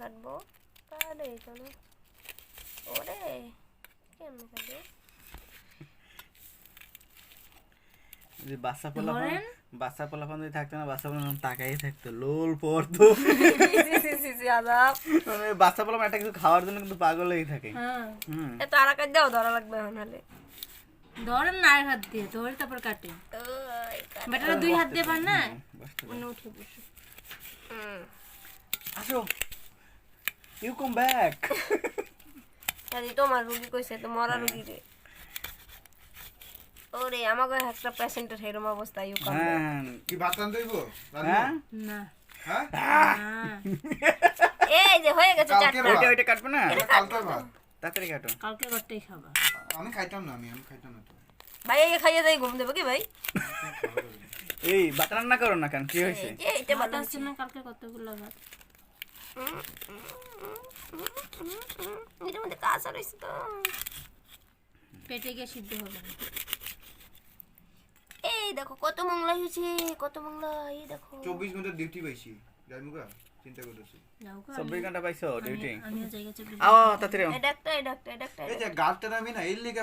কাটবো কাটে চলো ওরে কেমনে কাটে যে বাচ্চা পোলাপান যদি থাকতো না বাচ্চা পোলাপান তাকাই থাকতো লোল পড়তো মানে বাচ্চা পোলাপান একটা কিছু খাওয়ার জন্য কিন্তু পাগল হয়ে থাকে এত আর কাট দাও ধরা লাগবে এখন হলে ধরেন না এক হাত দিয়ে ধরে তারপর কাটে বেটারা দুই হাত দিয়ে পার না মনে উঠে বসে আসো ইউ কাম ব্যাক আরে তোমার রুগী কইছে তো মরা রুগী রে ওরে আমাকে একটা পেশেন্টের এরকম অবস্থা ইউ কাম কি ভাত রান্না দেব হ্যাঁ না হ্যাঁ এই যে হয়ে গেছে কালকে চারটা ওইটা কাটবো না কালকে ভাত তাড়াতাড়ি কাটো কালকে করতেই খাবা আমি খাইতাম না আমি খাইতাম না তো ভাই এই খাইয়ে দেই ঘুম দেব কি ভাই এই ভাত রান্না করো না কেন কি হয়েছে এই এটা ভাত ভালো আছে না কালকে কতগুলো ভাত এর মধ্যে কাজ রইছে তো পেটে গিয়ে সিদ্ধ হবে না। এই দেখো কত মংলা হয়েছে কত মংলা এই দেখো 24 ঘন্টা ডিউটি পাইছি যাইমুগা চিন্তা করতেছি যাও গো, 24 ঘন্টা পাইছো ডিউটি আমিও জায়গা চাকরি আও তাড়াতাড়ি এটা একটা এই যে গাছটা আমি না এর লিগে